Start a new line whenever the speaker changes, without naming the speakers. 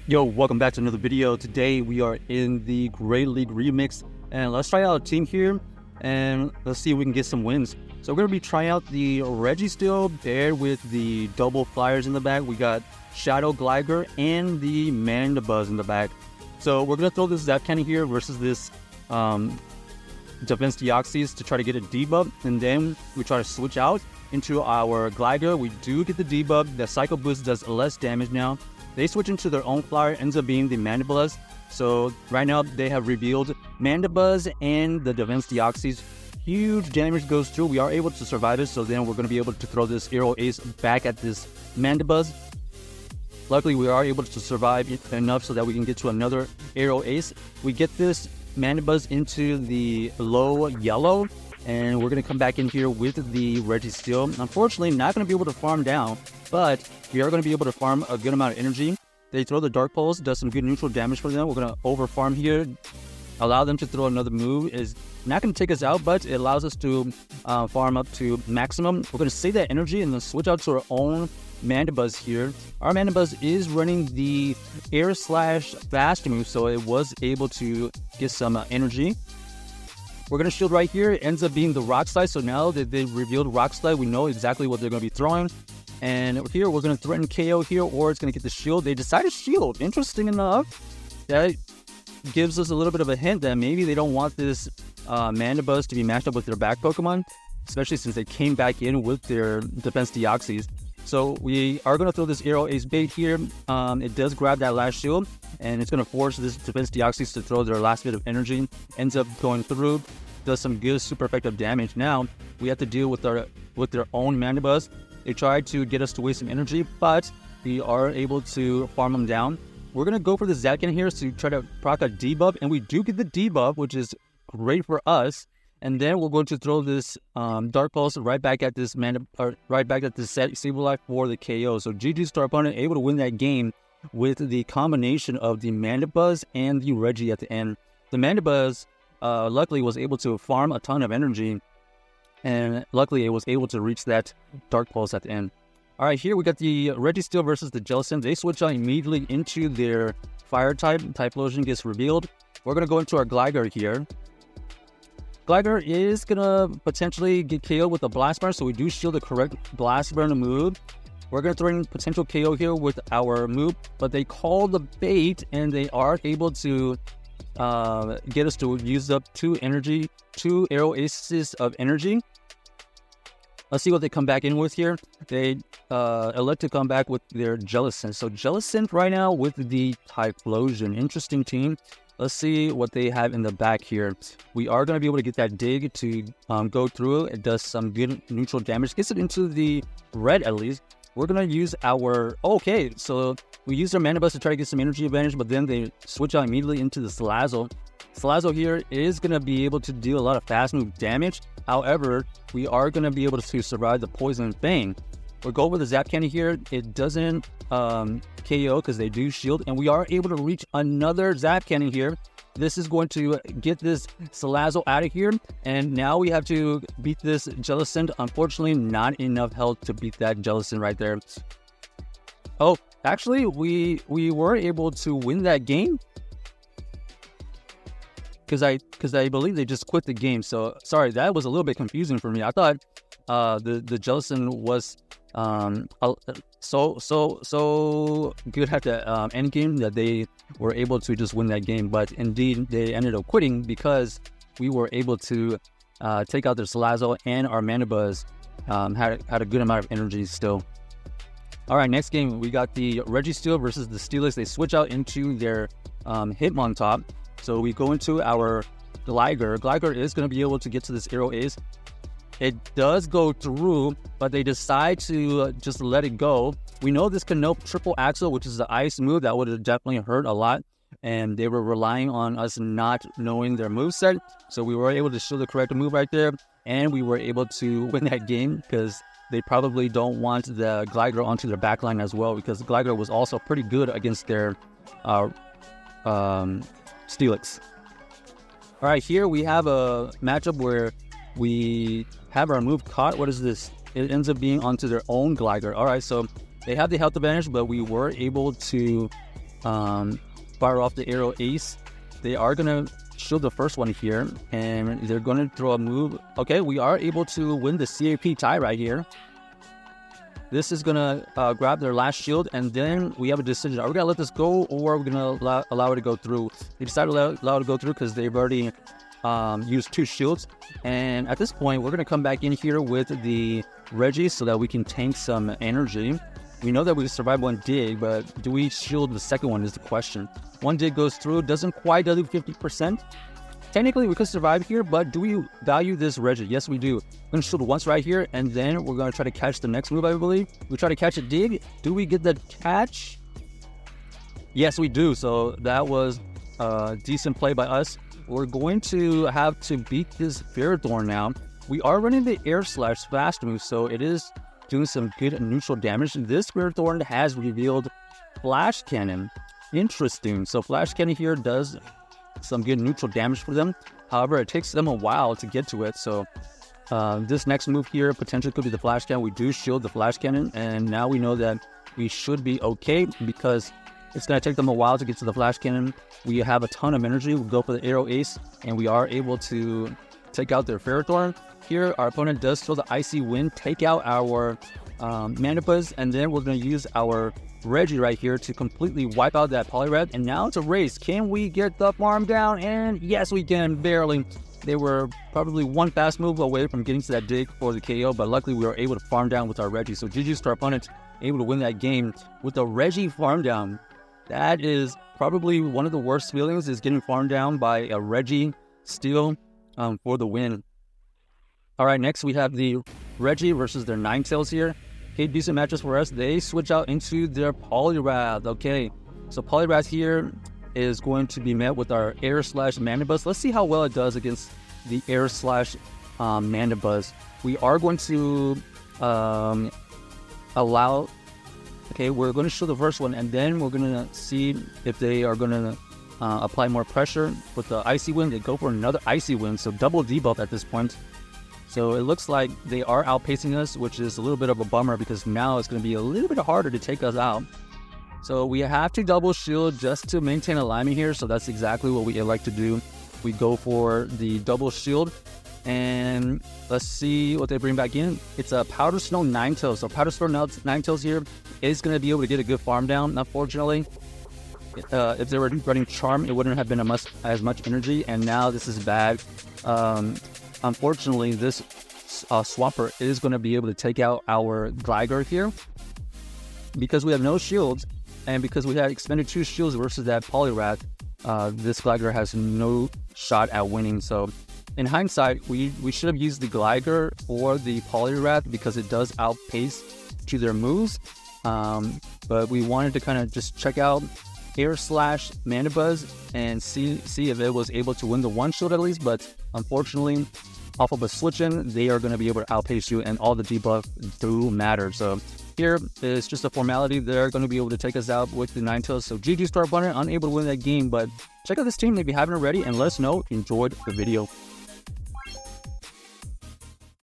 Yo, welcome back to another video. Today we are in the Great League Remix, and let's try out a team here, and let's see if we can get some wins. So we're going to be trying out the Registeel paired with the double flyers in the back. We got Shadow Gligar and the Mandibuzz in the back. So we're going to throw this Zap Cannon here versus this Defense Deoxys to try to get a debuff, and then we try to switch out into our Gligar. We do get the debuff. The Psycho Boost does less damage now. They switch into their own flyer, ends up being the Mandibuzz. So right now they have revealed Mandibuzz and the Defense Deoxys. Huge damage goes through. We are able to survive it, so then we're going to be able to throw this Aero Ace back at this Mandibuzz. Luckily, we are able to survive enough so that we can get to another Aero Ace. We get this Mandibuzz into the low yellow, and we're going to come back in here with the Registeel. Unfortunately, not going to be able to farm down, but we are going to be able to farm a good amount of energy. They throw the Dark Pulse, does some good neutral damage for them. We're going to over farm here, allow them to throw another move. Is not going to take us out, but it allows us to farm up to maximum. We're going to save that energy and then switch out to our own Mandibuzz here. Our Mandibuzz is running the Air/Fast move, so it was able to get some energy. We're going to shield right here. It ends up being the Rock Slide, so now that they've revealed Rock Slide, we know exactly what they're going to be throwing. And here, we're going to threaten KO here, or it's going to get the shield. They decided shield. Interesting enough, that gives us a little bit of a hint that maybe they don't want this Mandibuzz to be matched up with their back Pokemon, especially since they came back in with their Defense Deoxys. So we are going to throw this Aero Ace bait here. It does grab that last shield, and it's going to force this Defense Deoxys to throw their last bit of energy. Ends up going through, does some good super effective damage. Now we have to deal with their own Mandibuzz. They tried to get us to waste some energy, but we are able to farm them down. We're going to go for the Zap Cannon here to try to proc a debuff, and we do get the debuff, which is great for us. And then we're going to throw this Dark Pulse right back at this Sableye for the KO. So GG's to our opponent, able to win that game with the combination of the Mandibuzz and the Reggie at the end. The Mandibuzz luckily was able to farm a ton of energy, and luckily it was able to reach that Dark Pulse at the end. All right, here we got the Registeel versus the Jellicent. They switch out immediately into their Fire type. Typlosion gets revealed. We're going to go into our Gligar here. Gligar is going to potentially get KO with a Blast Burn, so we do shield the correct Blast Burn move. We're going to throw in potential KO here with our move, but they call the bait, and they are able to get us to use up 2 Aero Aces of energy. Let's see what they come back in with here. They elect to come back with their Jellicent. So Jellicent right now with the Typlosion. Interesting team. Let's see what they have in the back here. We are going to be able to get that dig to go through. It does some good neutral damage. Gets it into the red at least. We're going to use our... Okay, so we used our Mandibuzz to try to get some energy advantage, but then they switch out immediately into the Salazzle. Salazzle here is going to be able to do a lot of fast move damage. However, we are going to be able to survive the Poison Fang. We'll go with the Zap Cannon here. It doesn't KO because they do shield, and we are able to reach another Zap Cannon here. This is going to get this Salazzle out of here, and now we have to beat this Jellicent. Unfortunately, not enough health to beat that Jellicent right there. Oh, actually, we were able to win that game because I believe they just quit the game. So sorry, that was a little bit confusing for me. I thought the Jellicent was so good at the end game that they were able to just win that game, but indeed they ended up quitting because we were able to take out their Salazzle, and our Mandibuzz had a good amount of energy still. All right, next game we got the Registeel versus the Steelix. They switch out into their Hitmontop, so we go into our Gligar. Gligar is going to be able to get to this Aero Ace. It does go through, but they decide to just let it go. We know this can nope Triple Axle, which is the ice move. That would have definitely hurt a lot, and they were relying on us not knowing their moveset. So we were able to show the correct move right there, and we were able to win that game because they probably don't want the Gligar onto their backline as well, because Gligar was also pretty good against their Steelix. All right, here we have a matchup where we have our move caught. What is this? It ends up being onto their own Gligar. All right, so they have the health advantage, but we were able to fire off the Aero Ace. They are going to shield the first one here, and they're going to throw a move. Okay, we are able to win the CAP tie right here. This is going to grab their last shield, and then we have a decision. Are we going to let this go, or are we going to allow it to go through? They decided to allow it to go through because they've already used 2 shields. And at this point, we're going to come back in here with the Reggie so that we can tank some energy. We know that we survived 1 dig, but do we shield the second one is the question. 1 dig goes through, doesn't quite do 50%. Technically, we could survive here, but do we value this Reggie? Yes, we do. We're going to shield once right here, and then we're going to try to catch the next move, I believe. We try to catch a dig. Do we get the catch? Yes, we do. So that was a decent play by us. We're going to have to beat this Ferrothorn now. We are running the Air Slash fast move, so it is doing some good neutral damage. This Ferrothorn has revealed Flash Cannon. Interesting. So Flash Cannon here does some good neutral damage for them. However, it takes them a while to get to it. So this next move here potentially could be the Flash Cannon. We do shield the Flash Cannon, and now we know that we should be okay because it's going to take them a while to get to the Flash Cannon. We have a ton of energy. We go for the Aero Ace, and we are able to take out their Ferrothorn. Here, our opponent does throw the Icy Wind, take out our Mandibuzz, and then we're going to use our Reggie right here to completely wipe out that Poliwrath. And now it's a race. Can we get the farm down? And yes, we can, barely. They were probably 1 fast move away from getting to that dig for the KO, but luckily we were able to farm down with our Reggie. So GG's to our opponent, able to win that game with the Reggie farm down. That is probably one of the worst feelings, is getting farmed down by a Registeel for the win. All right, next we have the Reggie versus their Ninetales here. Okay, decent matches for us. They switch out into their Poliwrath. Okay, so Poliwrath here is going to be met with our Air Slash Mandibuzz. Let's see how well it does against the Air Slash Mandibuzz. We are going to allow... Okay, we're going to show the first one, and then we're going to see if they are going to apply more pressure with the Icy Wind. They go for another Icy Wind, so double debuff at this point. So it looks like they are outpacing us, which is a little bit of a bummer because now it's going to be a little bit harder to take us out. So we have to double shield just to maintain alignment here, so that's exactly what we like to do. We go for the double shield, and let's see what they bring back in. It's a Powder Snow Ninetales. So Powder Snow Ninetales here is going to be able to get a good farm down, unfortunately. If they were running Charm, it wouldn't have been as much energy, and now this is bad. Unfortunately, this Swampert is going to be able to take out our Gligar here because we have no shields, and because we had expended 2 shields versus that Poliwrath, this Gligar has no shot at winning. So in hindsight, we should have used the Gligar or the Poliwrath because it does outpace to their moves, but we wanted to kind of just check out Air Slash Mandibuzz and see if it was able to win the 1 shield at least. But unfortunately, off of a switch-in, they are going to be able to outpace you, and all the debuff do matter. So here is just a formality. They're going to be able to take us out with the Ninetales. So GG to our opponent, unable to win that game. But check out this team if you haven't already, and let us know if you enjoyed the video.